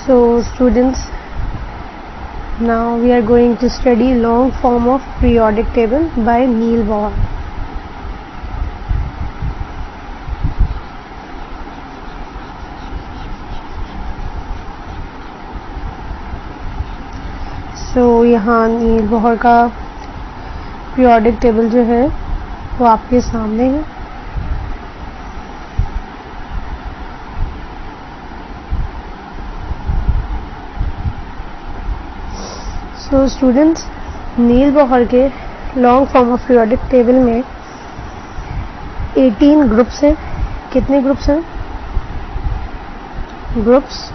So students, now we are going to study long form of periodic table by Neil Bohr. So यहाँ नील Bohr का periodic table जो है वो आपके सामने है. तो स्टूडेंट्स, नील बोहर के long form of periodic table में 18 ग्रुप्स हैं. कितने ग्रुप्स हैं? Groups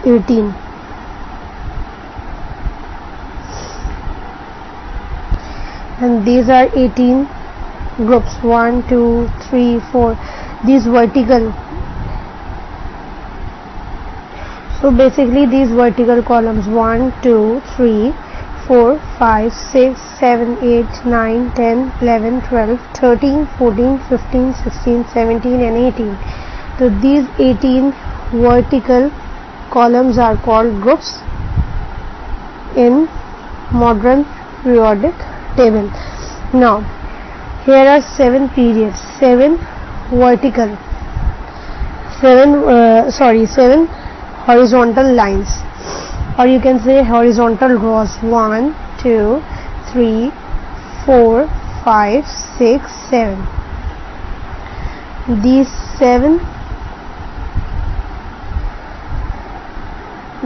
18. And these are 18 groups. 1, 2, 3, 4. These vertical. So basically these vertical columns 1, 2, 3, 4, 5, 6, 7, 8, 9, 10, 11, 12, 13, 14, 15, 16, 17 and 18. So these 18 vertical columns are called groups in modern periodic table. Now here are 7 periods, 7 vertical, 7 horizontal lines, or you can say horizontal rows. 1, 2, 3, 4, 5, 6, 7.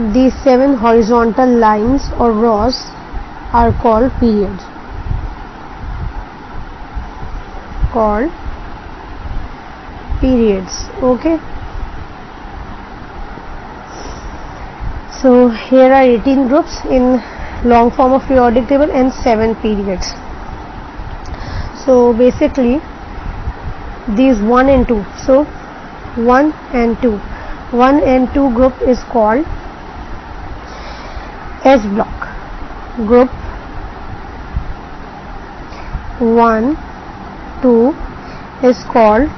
These seven horizontal lines or rows are called periods. Okay. So here are 18 groups in long form of periodic table and 7 periods. So basically these 1 and 2. So 1 and 2. 1 and 2 group is called S block. Group 1, 2 is called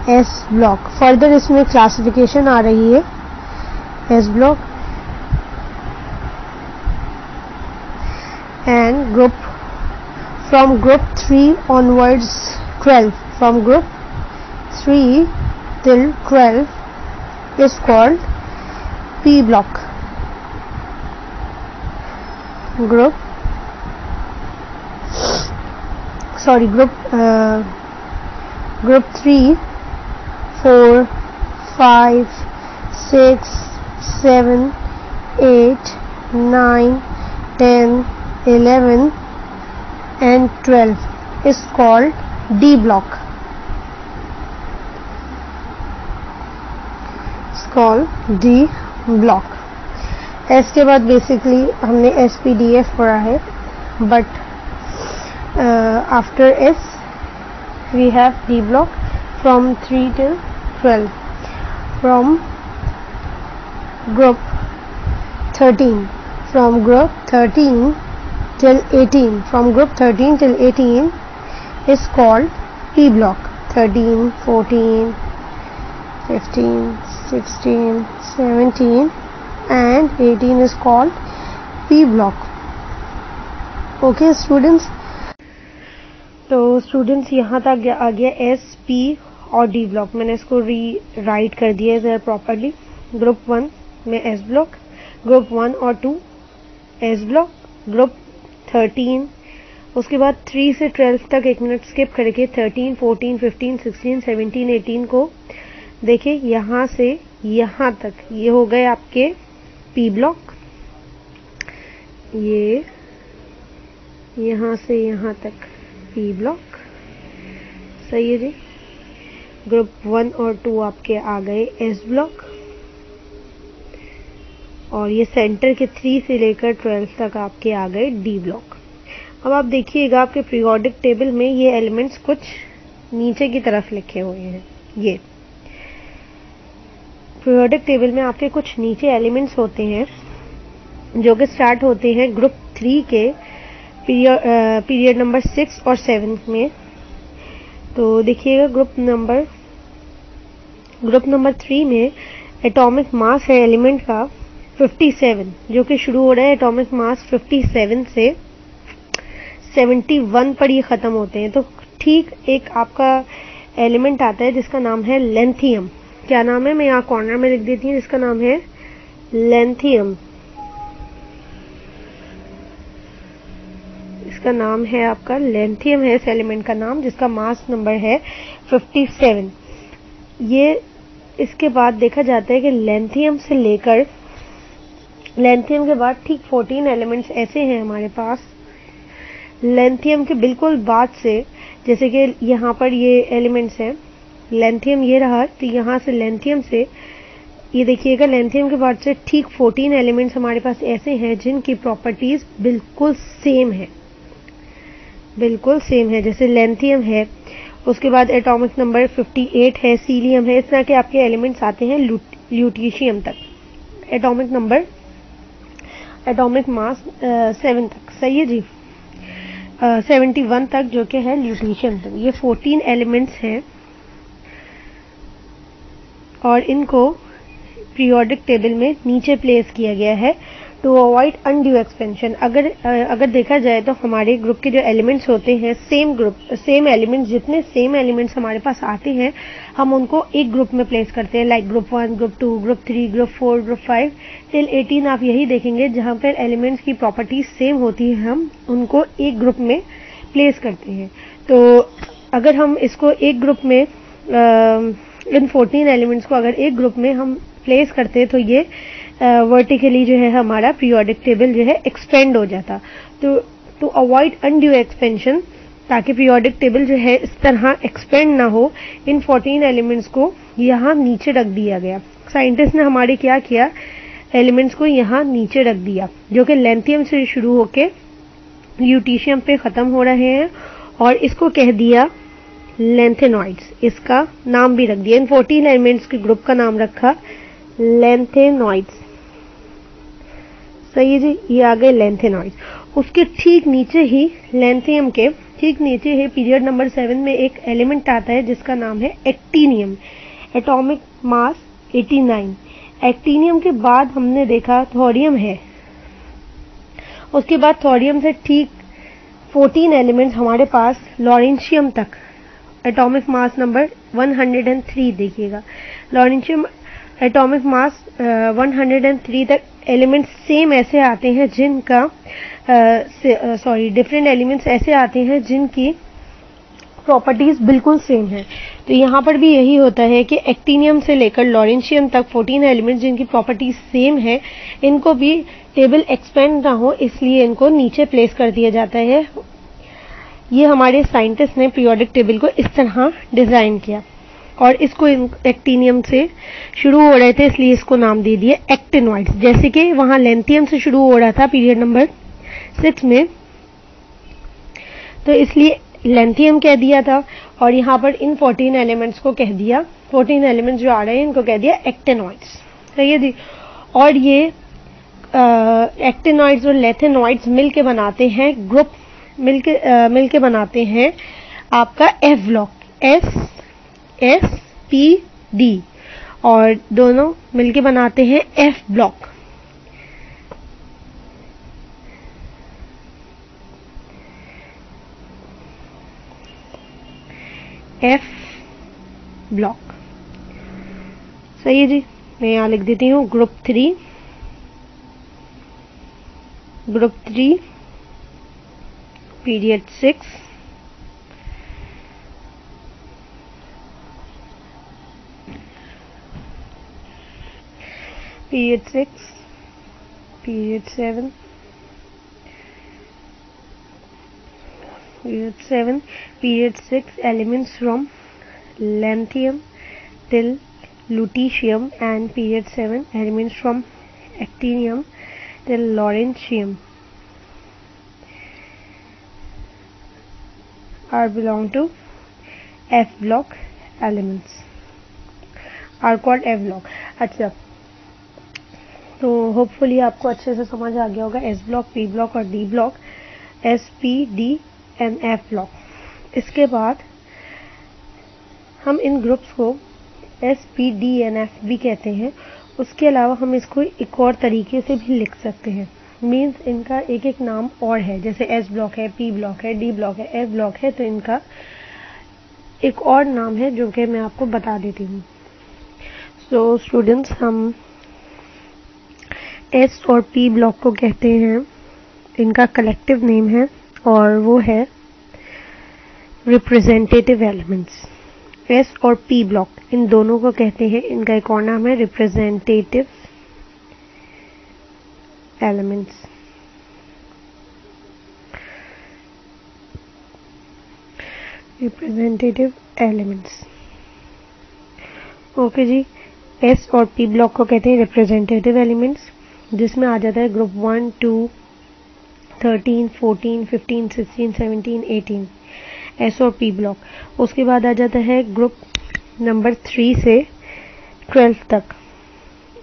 S block. Further इसमें classification आ रही है S block. And group from group 3 onwards 12, from group 3 till 12 is called P block. Group 3, 4, 5, 6, 7, 8, 9, 10, 11 and 12 is called D block. It's called D block. S के बाद basically हमने SPDF पढ़ा है, but after S we have D block from 3 till 12. From group 13, from group 13 till 18, from group 13 till 18 is called P block. 13, 14, 15, 16, 17 and 18 is called P block. Okay students. तो students यहाँ तक आ गया S, P और D block. मैंने इसको right कर दिया है प्रॉपरली. ग्रुप 1 में S ब्लॉक, ग्रुप 1 और 2 S ब्लॉक, ग्रुप 13, उसके बाद 3 से 12 तक 1 मिनट स्किप करके 13, 14, 15, 16, 17, 18 को देखिए यहाँ से यहाँ तक ये हो गए आपके P ब्लॉक. ये यहाँ से यहाँ तक P ब्लॉक. सही है जी. ग्रुप 1 और 2 आपके आ गए S ब्लॉक और ये सेंटर के 3 से लेकर 12 तक आपके आ गए D ब्लॉक. अब आप देखिएगा आपके पीरियोडिक टेबल में ये एलिमेंट्स कुछ नीचे की तरफ लिखे हुए हैं. ये पीरियोडिक टेबल में आपके कुछ नीचे एलिमेंट्स होते हैं जो कि स्टार्ट होते हैं ग्रुप 3 के पीरियड नंबर 6 और 7 में. तो देखिएगा ग्रुप नंबर ग्रुप नंबर 3 में एटॉमिक मास है एलिमेंट का 57, जो कि शुरू हो रहा है एटॉमिक मास 57 से 71 पर ये खत्म होते हैं। तो ठीक एक आपका एलिमेंट आता है जिसका नाम है लेंथियम। क्या नाम है, मैं यहाँ कॉर्नर में लिख देती हूँ, जिसका नाम है लेंथियम। इसका नाम है आपका लेंथियम है इस एलिमेंट का नाम, जिसका मास नंबर है 57। ये इसके बाद देखा जाता है कि लेंथियम से लेकर लेंथियम के बाद ठीक 14 एलिमेंट्स ऐसे हैं हमारे पास। लेंथियम के बिल्कुल बाद से, जैसे कि यहाँ पर ये एलिमेंट्स हैं, लेंथियम ये रहा, तो यहाँ से लेंथियम से ये देखिएगा, लेंथियम के बाद से ठीक 14 एलिमेंट्स हमारे पास ऐसे हैं जिनकी प्रॉपर्टीज बिल्कुल सेम है, बिल्कुल सेम है। जैसे लेंथियम है, उसके बाद एटॉमिक नंबर 58 है, सीलियम है, इस तरह के आपके एलिमेंट्स आते हैं ल्यूटीशियम तक, एटॉमिक मास 7 तक, सही है जी, 71 तक, जो कि है ल्यूटीशियम तक। ये 14 एलिमेंट्स हैं और इनको पीरियोडिक टेबल में नीचे प्लेस किया गया है टू अवॉइड अनड्यू एक्सपेंशन। अगर देखा जाए तो हमारे ग्रुप के जो एलिमेंट्स होते हैं, सेम एलिमेंट्स, जितने सेम एलिमेंट्स हमारे पास आते हैं, हम उनको एक ग्रुप में प्लेस करते हैं, like group 1, group 2, group 3, group 4, group 5 till 18। आप यही देखेंगे जहां पर एलिमेंट्स की प्रॉपर्टीज सेम होती है, हम उनको एक ग्रुप में प्लेस करते हैं। तो अगर हम इसको एक ग्रुप में इन 14 एलिमेंट्स को अगर एक ग्रुप में हम प्लेस करते हैं, तो ये वर्टिकली जो है हमारा पीरियोडिक टेबल जो है एक्सपेंड हो जाता। तो टू अवॉइड अनड्यू एक्सपेंशन, ताकि पीरियोडिक टेबल जो है इस तरह एक्सपेंड ना हो, इन 14 एलिमेंट्स को यहाँ नीचे रख दिया गया। साइंटिस्ट ने हमारे क्या किया, एलिमेंट्स को यहाँ नीचे रख दिया, जो कि लेंथियम से शुरू होके ल्यूटीशियम पे खत्म हो रहे हैं, और इसको कह दिया लेंथेनॉइड्स। इसका नाम भी रख दिया, इन 14 एलिमेंट्स के ग्रुप का नाम रखा लेंथेनॉइड्स, सही है जी, ये आ गए लेंथेनॉइड्स। उसके ठीक नीचे ही, लेंथियम के ठीक नीचे ही पीरियड नंबर 7 में एक एलिमेंट आता है जिसका नाम है एक्टिनियम, एटॉमिक मास 89। एक्टिनियम के बाद हमने देखा थोरियम है, उसके बाद थोरियम से ठीक 14 एलिमेंट्स हमारे पास लॉरेंशियम तक, एटॉमिक मास नंबर 103 देखिएगा, लॉरेंशियम एटॉमिक मास 103 तक एलिमेंट्स सेम ऐसे आते हैं जिनका डिफरेंट एलिमेंट्स ऐसे आते हैं जिनकी प्रॉपर्टीज बिल्कुल सेम है। तो यहाँ पर भी यही होता है कि एक्टिनियम से लेकर लॉरेंशियम तक 14 एलिमेंट्स जिनकी प्रॉपर्टीज सेम है, इनको भी टेबल एक्सपेंड ना हो इसलिए इनको नीचे प्लेस कर दिया जाता है। ये हमारे साइंटिस्ट ने पीरियोडिक टेबल को इस तरह डिजाइन किया, और इसको एक्टिनियम से शुरू हो रहे थे इसलिए इसको नाम दे दिया एक्टिनॉइड्स। जैसे कि वहां लेंथियम से शुरू हो रहा था पीरियड नंबर 6 में, तो इसलिए लेंथियम कह दिया था, और यहाँ पर इन 14 एलिमेंट्स को कह दिया, 14 एलिमेंट्स जो आ रहे हैं इनको कह दिया एक्टिनॉइड्स, सही है जी। और ये एक्टिनॉइड्स और लेंथेनॉइड्स मिलके बनाते हैं ग्रुप, मिलके बनाते हैं आपका एफ ब्लॉक, SPD, और दोनों मिलके बनाते हैं एफ ब्लॉक। एफ ब्लॉक, सही है जी। मैं यहां लिख देती हूं group 3, period 6, period 6, period 7, period 6 elements from lanthanum till lutetium, and period 7 elements from actinium till lawrencium are belong to F block elements, are called F block। अच्छा, तो hopefully आपको अच्छे से समझ आ गया होगा एस ब्लॉक, पी ब्लॉक और D block, S, P, D and F block. इसके बाद हम इन ग्रुप्स को S P D N F भी कहते हैं। उसके अलावा हम इसको एक और तरीके से भी लिख सकते हैं, मीन्स इनका एक एक नाम और है, जैसे एस ब्लॉक है, पी ब्लॉक है, डी ब्लॉक है, एफ ब्लॉक है, तो इनका एक और नाम है जो कि मैं आपको बता देती हूँ। सो स्टूडेंट्स, हम एस और पी ब्लॉक को कहते हैं, इनका कलेक्टिव नेम है और वो है रिप्रेजेंटेटिव एलिमेंट्स। एस और पी ब्लॉक इन दोनों को कहते हैं, इनका एक और नाम है representative elements. Representative elements, okay जी। एस और पी ब्लॉक को कहते हैं रिप्रेजेंटेटिव एलिमेंट्स, जिसमें आ जाता है ग्रुप 1, 2, 13, 14, 15, 16, 17, 18, एस और पी ब्लॉक। उसके बाद आ जाता है ग्रुप नंबर 3 से 12 तक,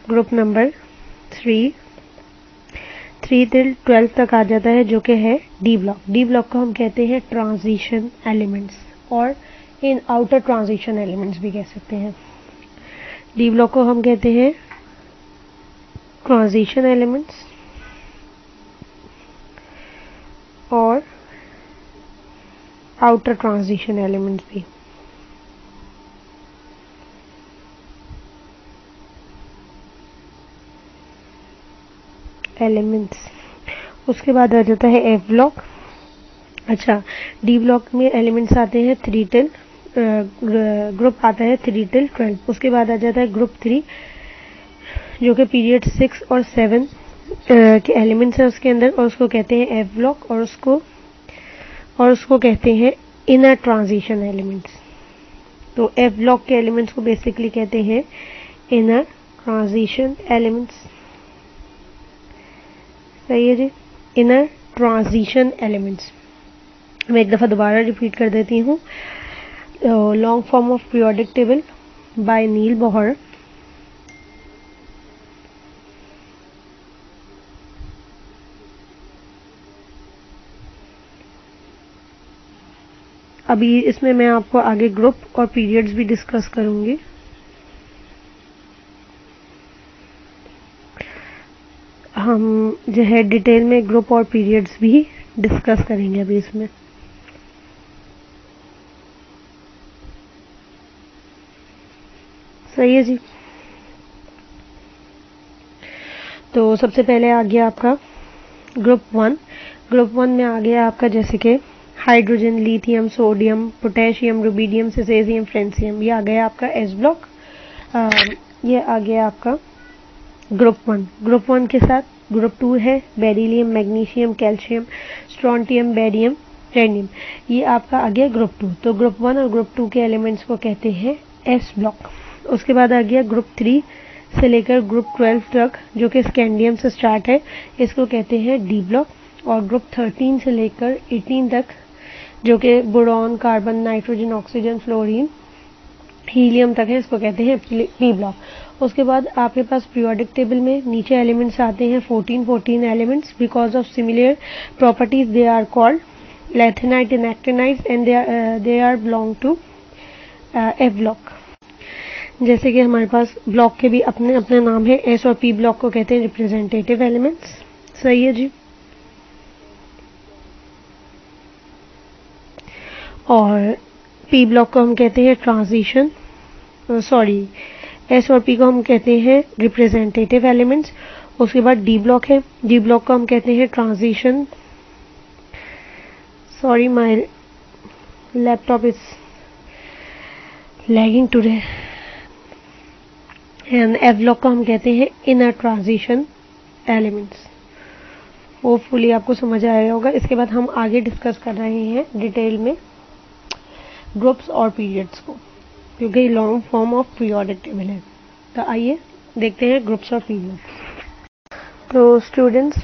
ग्रुप नंबर 3 till 12 तक आ जाता है, जो कि है डी ब्लॉक। डी ब्लॉक को हम कहते हैं ट्रांजिशन एलिमेंट्स, और इन आउटर ट्रांजिशन एलिमेंट्स भी कह सकते हैं। डी ब्लॉक को हम कहते हैं ट्रांजिशन एलिमेंट्स और आउटर ट्रांजिशन एलिमेंट्स भी। एलिमेंट्स। उसके बाद आ जाता है एफ ब्लॉक। अच्छा, डी ब्लॉक में एलिमेंट्स आते हैं 3 till ग्रुप आता है 3 till 12। उसके बाद आ जाता है ग्रुप 3, जो कि पीरियड 6 और 7 के एलिमेंट्स है उसके अंदर, और उसको कहते हैं एफ ब्लॉक, और उसको कहते हैं इनर ट्रांजिशन एलिमेंट्स। तो एफ ब्लॉक के एलिमेंट्स को बेसिकली कहते हैं इनर ट्रांजिशन एलिमेंट्स। सही है जी, इनर ट्रांजिशन एलिमेंट्स। मैं एक दफ़ा दोबारा रिपीट कर देती हूँ। Long form of periodic table by Neil Bohr. अभी इसमें मैं आपको आगे ग्रुप और पीरियड्स भी डिस्कस करूंगी। हम जो है डिटेल में ग्रुप और पीरियड्स भी डिस्कस करेंगे अभी इसमें। सही है जी। तो सबसे पहले आ गया आपका ग्रुप 1। ग्रुप 1 में आ गया आपका जैसे कि hydrogen, lithium, sodium, potassium, rubidium, caesium, francium. ये आ गया आपका एस ब्लॉक। ये आ गया आपका ग्रुप 1। ग्रुप 1 के साथ ग्रुप 2 है beryllium, magnesium, calcium, strontium, barium, radium. ये आपका आ गया ग्रुप 2। तो ग्रुप 1 और ग्रुप 2 के एलिमेंट्स को कहते हैं एस ब्लॉक। उसके बाद आ गया ग्रुप 3 से लेकर ग्रुप 12 तक, जो कि स्कैंडियम से स्टार्ट है, इसको कहते हैं डी ब्लॉक। और ग्रुप 13 से लेकर 18 तक, जो कि boron, carbon, nitrogen, oxygen, fluorine, helium तक है, इसको कहते हैं पी ब्लॉक। उसके बाद आपके पास पीरियोडिक टेबल में नीचे एलिमेंट्स आते हैं 14 elements. Because of similar properties they are called lanthanide and actinide, and they are belong to F block. जैसे कि हमारे पास ब्लॉक के भी अपने अपने नाम है। एस और पी ब्लॉक को कहते हैं रिप्रेजेंटेटिव एलिमेंट्स। सही है जी। और पी ब्लॉक को हम कहते हैं ट्रांजिशन, सॉरी, एस और पी को हम कहते हैं रिप्रेजेंटेटिव एलिमेंट्स। उसके बाद डी ब्लॉक है। डी ब्लॉक को हम कहते हैं transition, sorry my laptop is lagging today. And F block को हम कहते हैं इनर ट्रांजिशन एलिमेंट्स। होपफुली आपको समझ आया होगा। इसके बाद हम आगे डिस्कस कर रहे हैं डिटेल में ग्रुप्स और पीरियड्स को, क्योंकि long form of periodic table है। तो आइए देखते हैं ग्रुप्स और पीरियड्स। तो स्टूडेंट्स,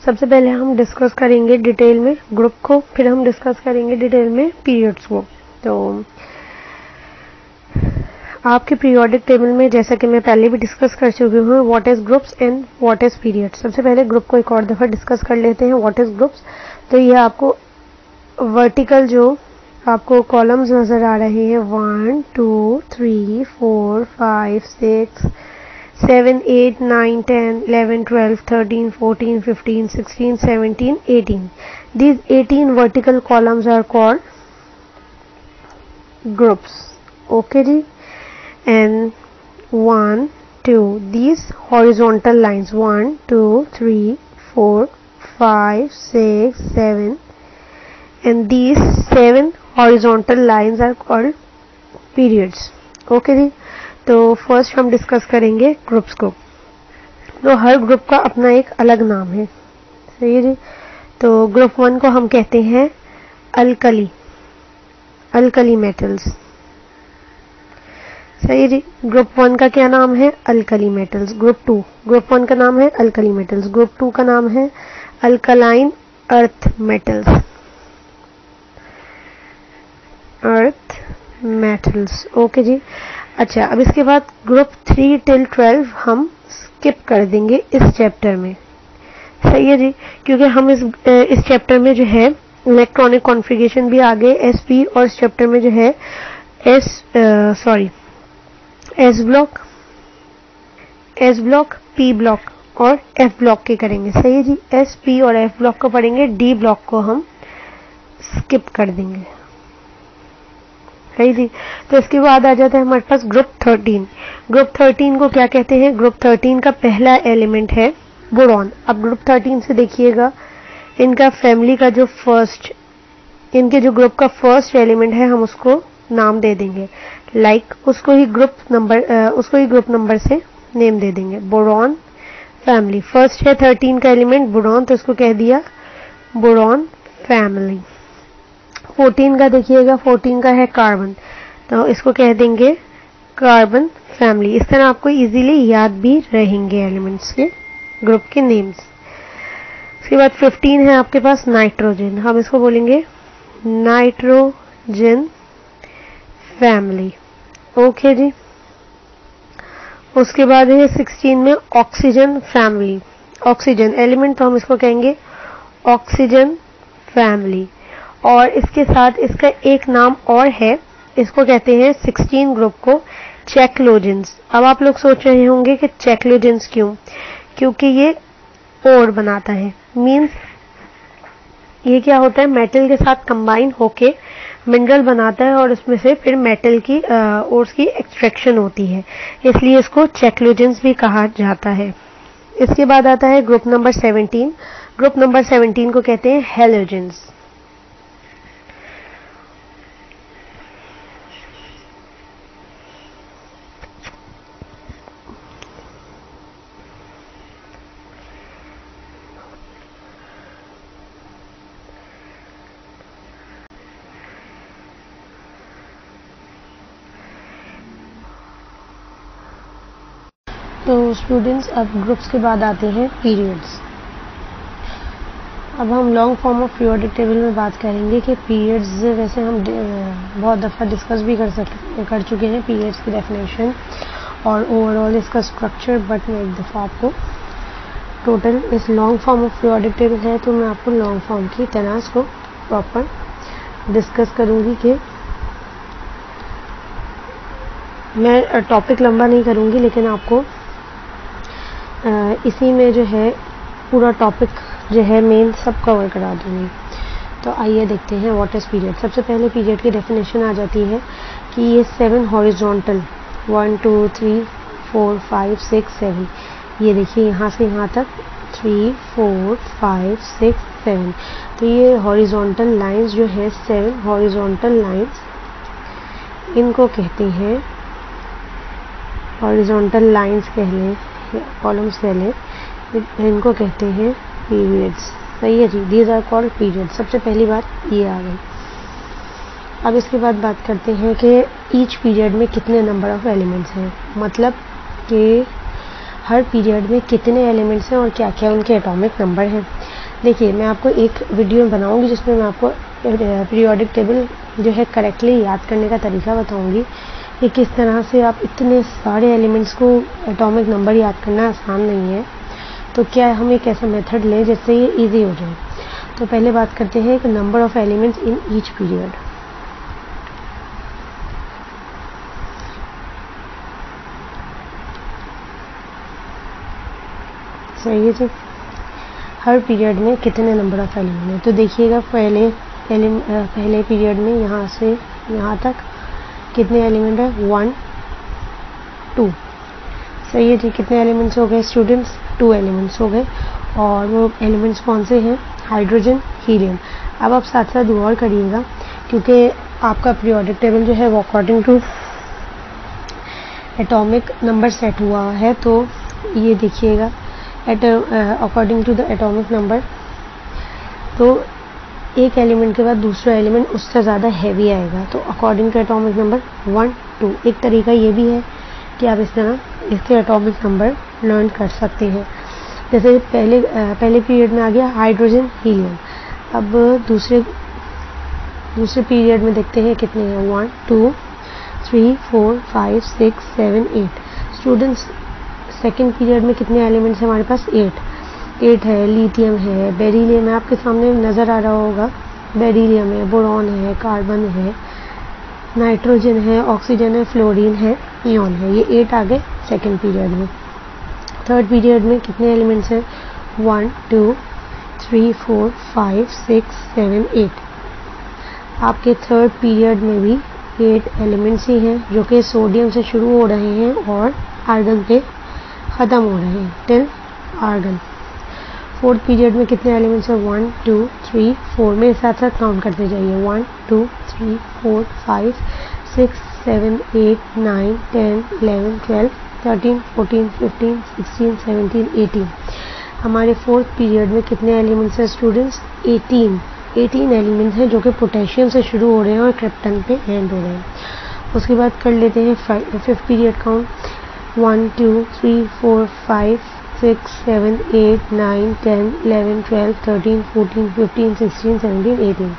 सबसे पहले हम डिस्कस करेंगे डिटेल में ग्रुप को, फिर हम डिस्कस करेंगे डिटेल में पीरियड्स को। तो आपके पीरियोडिक टेबल में, जैसा कि मैं पहले भी डिस्कस कर चुकी हूँ, what is groups and what is periods. सबसे पहले ग्रुप को एक और दफ़ा डिस्कस कर लेते हैं। व्हाट इज ग्रुप्स, तो ये आपको वर्टिकल जो आपको कॉलम्स नजर आ रहे हैं 1 2 3 4 5 6 7 8 9 10 11 12 13 14 15 16 17 18. These 18 vertical columns are called groups. Okay ji. And 1 2, these horizontal lines 1 2 3 4 5 6 7, and these 7 horizontal lines are called periods. Okay जी. तो फर्स्ट हम डिस्कस करेंगे ग्रुप्स को. तो हर ग्रुप का अपना एक अलग नाम है. सही है जी. तो ग्रुप 1 को हम कहते हैं अल्कली मेटल्स. सही जी. ग्रुप 1 का क्या नाम है? Alkali metals. ग्रुप 1 का नाम है अल्कली मेटल्स. ग्रुप 2 का नाम है अल्कलाइन अर्थ मेटल्स. ओके जी. अच्छा, अब इसके बाद ग्रुप 3 till 12 हम स्किप कर देंगे इस चैप्टर में. सही है जी. क्योंकि हम इस चैप्टर में जो है इलेक्ट्रॉनिक कॉन्फ़िगरेशन भी आ गए SP, और इस चैप्टर में जो है एस ब्लॉक, P ब्लॉक और F ब्लॉक के करेंगे. सही है जी. S, P और F ब्लॉक को पढ़ेंगे. D ब्लॉक को हम स्किप कर देंगे. सही जी. तो इसके बाद आ जाता है हमारे पास ग्रुप 13. ग्रुप 13 को क्या कहते हैं? ग्रुप 13 का पहला एलिमेंट है बोरॉन. अब ग्रुप 13 से देखिएगा, इनका फैमिली का जो इनके जो ग्रुप का फर्स्ट एलिमेंट है हम उसको नाम दे देंगे. उसको ही ग्रुप नंबर से नेम दे देंगे. Boron family. फर्स्ट है 13 का एलिमेंट बोरॉन, तो इसको कह दिया बोरॉन फैमिली. 14 का देखिएगा, 14 का है कार्बन, तो इसको कह देंगे कार्बन फैमिली. इस तरह आपको इजीली याद भी रहेंगे एलिमेंट्स के ग्रुप के नेम्स. उसके बाद 15 है आपके पास नाइट्रोजन. हम इसको बोलेंगे नाइट्रोजन फैमिली. ओके जी. उसके बाद है 16 में ऑक्सीजन फैमिली. ऑक्सीजन एलिमेंट, तो हम इसको कहेंगे ऑक्सीजन फैमिली. और इसके साथ इसका एक नाम और है, इसको कहते हैं 16 ग्रुप को चेक्लोजेंस. अब आप लोग सोच रहे होंगे कि चेक्लोजेंस क्यों? क्योंकि ये ओर बनाता है. मींस ये क्या होता है, मेटल के साथ कंबाइन होके मिनरल बनाता है और उसमें से फिर मेटल की ओर्स की एक्सट्रैक्शन होती है, इसलिए इसको चेक्लोजेंस भी कहा जाता है. इसके बाद आता है ग्रुप नंबर 17. ग्रुप नंबर 17 को कहते हैं हेलोजेंस. तो स्टूडेंट्स, अब ग्रुप्स के बाद आते हैं पीरियड्स. अब हम long form of periodic table में बात करेंगे कि पीरियड्स वैसे हम बहुत दफ़ा डिस्कस भी कर चुके हैं पीरियड्स की डेफिनेशन और ओवरऑल इसका स्ट्रक्चर, बट मैं एक दफ़ा आपको टोटल इस long form of periodic table है तो मैं आपको लॉन्ग फॉर्म की तरह इसको प्रॉपर डिस्कस करूँगी. कि मैं टॉपिक लंबा नहीं करूँगी, लेकिन आपको इसी में जो है पूरा टॉपिक जो है मेन सब कवर करा दूंगी. तो आइए देखते हैं व्हाट इज पीरियड. सबसे पहले पीरियड की डेफिनेशन आ जाती है कि ये 7 हॉरिजॉन्टल 1 2 3 4 5 6 7, ये देखिए यहाँ से यहाँ तक 3 4 5 6 7, तो ये हॉरिजॉन्टल लाइंस जो है 7 हॉरिजॉन्टल लाइंस, इनको कहते हैं हॉरिजॉन्टल लाइंस कह लें, कॉलम्स कह लें, इनको कहते हैं पीरियड्स. सही है जी. These are called period. सबसे पहली बात ये आ गई. अब इसके बाद बात करते हैं कि ईच पीरियड में कितने नंबर ऑफ एलिमेंट्स हैं, मतलब कि हर पीरियड में कितने एलिमेंट्स हैं और क्या क्या उनके एटॉमिक नंबर हैं. देखिए, मैं आपको एक वीडियो बनाऊंगी जिसमें मैं आपको पीरियोडिक टेबल जो है करेक्टली याद करने का तरीका बताऊंगी कि किस तरह से आप इतने सारे एलिमेंट्स को एटॉमिक नंबर याद करना आसान नहीं है. तो क्या हम एक ऐसा मेथड लें जिससे ये इजी हो जाए. तो पहले बात करते हैं कि number of elements in each period. सही है जी। हर पीरियड में कितने नंबर ऑफ एलिमेंट हैं? तो देखिएगा पहले पीरियड में यहाँ से यहाँ तक कितने एलिमेंट है? 1 2। सही है जी। कितने एलिमेंट्स हो गए स्टूडेंट्स? 2 एलिमेंट्स हो गए। और वो एलिमेंट्स कौन से हैं? Hydrogen, helium. अब आप साथ साथ गौर करिएगा, क्योंकि आपका पीरियोडिक टेबल जो है वो according to atomic number set हुआ है। तो ये देखिएगा according to the atomic number, तो एक एलिमेंट के बाद दूसरा एलिमेंट उससे ज़्यादा हैवी आएगा। तो अकॉर्डिंग टू एटॉमिक नंबर 1 2। एक तरीका ये भी है कि आप इस तरह इसके एटॉमिक नंबर लर्न कर सकते हैं। जैसे पहले पीरियड में आ गया हाइड्रोजन, हीलियम। अब दूसरे पीरियड में देखते हैं कितने हैं। 1 2 3 4 5 6 7 8। स्टूडेंट्स सेकेंड पीरियड में कितने एलिमेंट्स हैं हमारे पास? 8 है। लिथियम है, बेरिलियम है, आपके सामने नज़र आ रहा होगा। बेरिलियम है, बोरॉन है, कार्बन है, नाइट्रोजन है, ऑक्सीजन है, फ्लोरीन है, नियॉन है। ये 8 आ गए सेकेंड पीरियड में। थर्ड पीरियड में कितने एलिमेंट्स हैं? 1 2 3 4 5 6 7 8। आपके थर्ड पीरियड में भी 8 एलिमेंट्स ही हैं, जो कि सोडियम से शुरू हो रहे हैं और आर्गन पे ख़त्म हो रहे हैं, टिल आर्गन। फोर्थ पीरियड में कितने एलिमेंट्स हैं? 1 2 3 4। में साथ साथ काउंट करते जाइए। 1 2 3 4 5 6 7 8 9 10 11 12 13 14 15 16 17 18। हमारे फोर्थ पीरियड में कितने एलिमेंट्स हैं स्टूडेंट्स? 18 एलिमेंट्स हैं, जो कि पोटेशियम से शुरू हो रहे हैं और क्रिप्टन पे एंड हो रहे हैं। उसके बाद कर लेते हैं fifth period count. 1 2 3 4 5 6 7 8 9 10 11 12 13 14 15 16 17 18।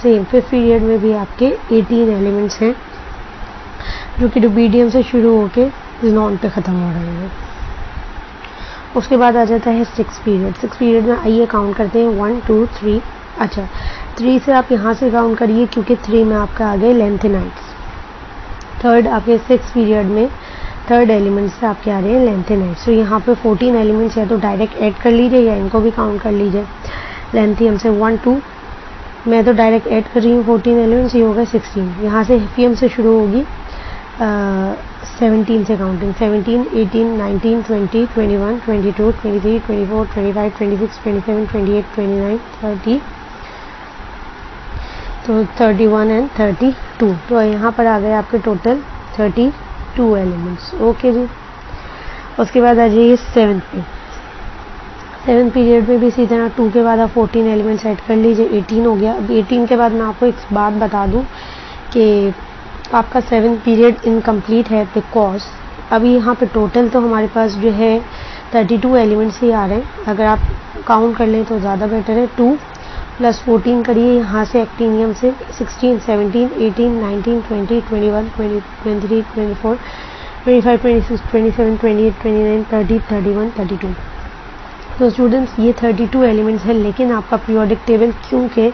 Same fifth period में भी आपके 18 एलिमेंट्स हैं, जो कि रुबीडियम से शुरू होकर ज़ीनॉन पे ख़त्म हो रहे हैं। उसके बाद आ जाता है सिक्स पीरियड में आइए काउंट करते हैं। 1 2 3। अच्छा, 3 से आप यहाँ से काउंट करिए, क्योंकि 3 में आपका आ गए लेंथेनाइट्स। थर्ड आपके सिक्स पीरियड में थर्ड एलिमेंट से आपके आ रहे हैं लेंथेनाइट्स। तो यहाँ पे 14 एलिमेंट्स या तो डायरेक्ट ऐड कर लीजिए या इनको भी काउंट कर लीजिए। लेंथियम से 1 2, मैं तो डायरेक्ट ऐड कर रही हूँ 14 एलिमेंट्स, ये हो गए 16। यहाँ से हेफियम से शुरू होगी 17 से काउंटिंग। 17 18 19 20 21 22 23 24 25 26 27 28 29 30, तो 31 एंड 32। तो यहाँ पर आ गए आपके टोटल 32 एलिमेंट्स। ओके जी। उसके बाद आ जाइए सेवन पीरियड में भी इसी तरह 2 के बाद आप 14 एलिमेंट्स ऐड कर लीजिए, 18 हो गया। अब 18 के बाद मैं आपको एक बात बता दूं कि आपका 7 पीरियड इनकम्प्लीट है, बिकॉज अभी यहाँ पे टोटल तो हमारे पास जो है 32 एलिमेंट्स ही आ रहे हैं। अगर आप काउंट कर लें तो ज़्यादा बेटर है। 2 + 14 करिए, यहाँ से एक्टिनियम से 16 17 18 19 20 21 23 24 25 26 27 28 29 30 31 32। तो स्टूडेंट्स ये 32 एलिमेंट्स हैं, लेकिन आपका पीरियोडिक टेबल क्योंकि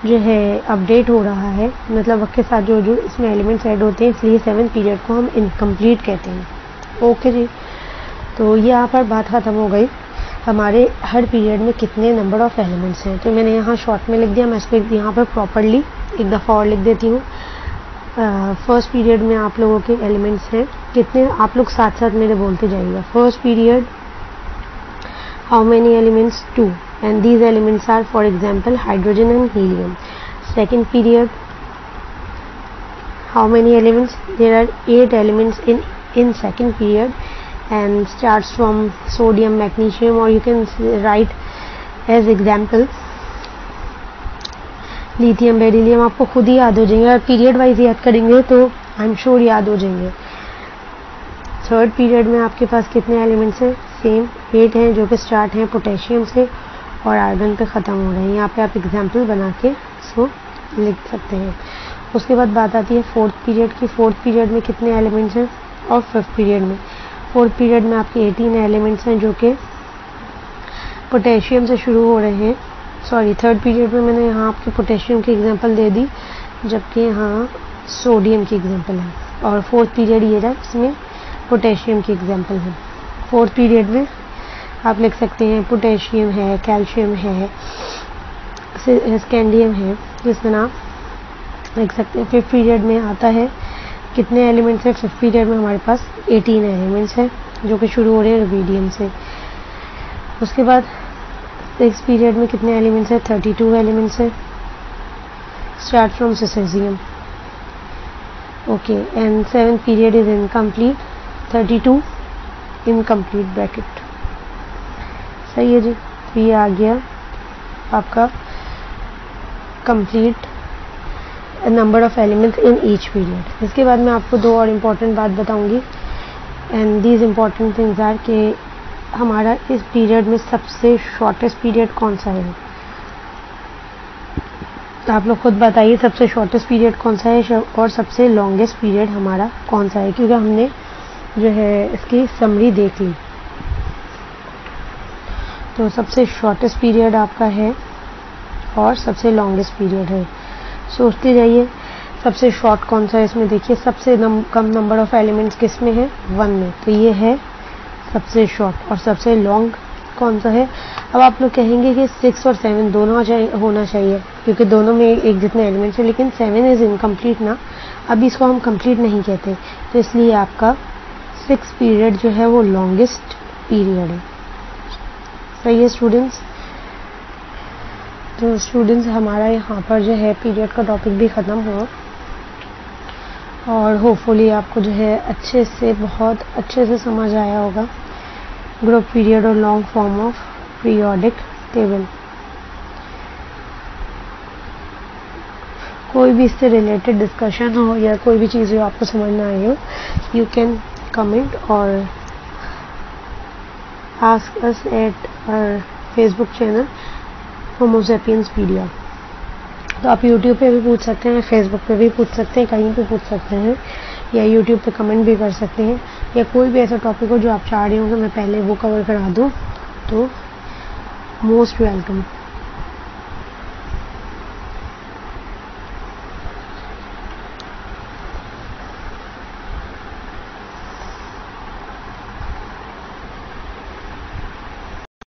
जो है अपडेट हो रहा है, मतलब वक्त के साथ जो इसमें एलिमेंट्स ऐड होते हैं, इसलिए 7 पीरियड को हम इनकम्प्लीट कहते हैं। ओके जी। तो ये यहाँ पर बात ख़त्म हो गई हमारे हर पीरियड में कितने नंबर ऑफ एलिमेंट्स हैं। तो मैंने यहाँ शॉर्ट में लिख दिया, मैं इसको यहाँ पर प्रॉपरली एक दफ़ा और लिख देती हूँ। फर्स्ट पीरियड में आप लोगों के एलिमेंट्स हैं कितने, आप लोग साथ साथ मेरे बोलते जाइएगा। First period, how many elements? 2, and these elements are, for example, hydrogen and helium. Second period, how many elements? There are 8 elements in second period, and starts from sodium, magnesium, or you can write as example lithium, beryllium। आपको खुद ही याद हो जाएंगे, और period wise याद करेंगे तो I am sure याद हो जाएंगे। थर्ड पीरियड में आपके पास कितने एलिमेंट्स हैं? सेम 8 हैं, जो कि स्टार्ट हैं पोटेशियम से और आर्गन पे ख़त्म हो रहे हैं। यहाँ पे आप एग्जाम्पल बना के इसको लिख सकते हैं। उसके बाद बात आती है फोर्थ पीरियड की। फोर्थ पीरियड में कितने एलिमेंट्स हैं? और फिफ्थ पीरियड में, फोर्थ पीरियड में आपके 18 एलिमेंट्स हैं, जो कि पोटेशियम से शुरू हो रहे हैं। सॉरी, थर्ड पीरियड में मैंने यहाँ आपके पोटेशियम की एग्जाम्पल दे दी, जबकि यहाँ सोडियम की एग्जाम्पल है। और फोर्थ पीरियड ये रहा, इसमें पोटेशियम की एग्जाम्पल है। फोर्थ पीरियड में आप लिख सकते हैं पोटेशियम है, कैल्शियम है, स्कैंडियम है, जिस तरह आप लिख सकते हैं। 5th पीरियड में आता है कितने एलिमेंट्स है? 5th पीरियड में हमारे पास 18 एलिमेंट्स है जो कि शुरू हो रहे हैं रुबीडियम से। उसके बाद 6th पीरियड में कितने एलिमेंट्स है? 32 एलिमेंट्स है, start from caesium. Okay, and 7th period is incomplete, 32 incomplete bracket. सही है जी। तो ये आ गया आपका complete number of elements in each period. इसके बाद मैं आपको दो और इम्पॉर्टेंट बात बताऊंगी, and these important things are कि हमारा इस पीरियड में सबसे शॉर्टेस्ट पीरियड कौन सा है। तो आप लोग खुद बताइए सबसे शॉर्टेस्ट पीरियड कौन सा है और सबसे लॉन्गेस्ट पीरियड हमारा कौन सा है, क्योंकि हमने जो है इसकी समरी देख ली। तो सबसे शॉर्टेस्ट पीरियड आपका है और सबसे लॉन्गेस्ट पीरियड है। सोचते जाइए सबसे शॉर्ट कौन सा है इसमें। देखिए सबसे कम नंबर ऑफ एलिमेंट्स किस में है? 1 में, तो ये है सबसे शॉर्ट। और सबसे लॉन्ग कौन सा है? अब आप लोग कहेंगे कि 6 और 7 दोनों होना चाहिए क्योंकि दोनों में एक जितने एलिमेंट्स हैं, लेकिन 7 इज इनकम्प्लीट ना, अभी इसको हम कंप्लीट नहीं कहते, तो इसलिए आपका 6th पीरियड जो है वो लॉन्गेस्ट पीरियड है। सही है स्टूडेंट्स। तो स्टूडेंट्स हमारा यहाँ पर जो है पीरियड का टॉपिक भी ख़त्म हुआ और होपफुली आपको जो है अच्छे से बहुत अच्छे से समझ आया होगा ग्रुप पीरियड और long form of periodic table. कोई भी इससे रिलेटेड डिस्कशन हो या कोई भी चीज़ जो आपको समझ ना आई हो, यू कैन कमेंट और ask us at our Facebook channel Homo Sapiens Pedia. तो आप यूट्यूब पे भी पूछ सकते हैं, फेसबुक पे भी पूछ सकते हैं, कहीं पे पूछ सकते हैं, या यूट्यूब पे कमेंट भी कर सकते हैं, या कोई भी ऐसा टॉपिक हो जो आप चाह रहे हो कि मैं पहले वो कवर करा दूँ, तो मोस्ट वेलकम।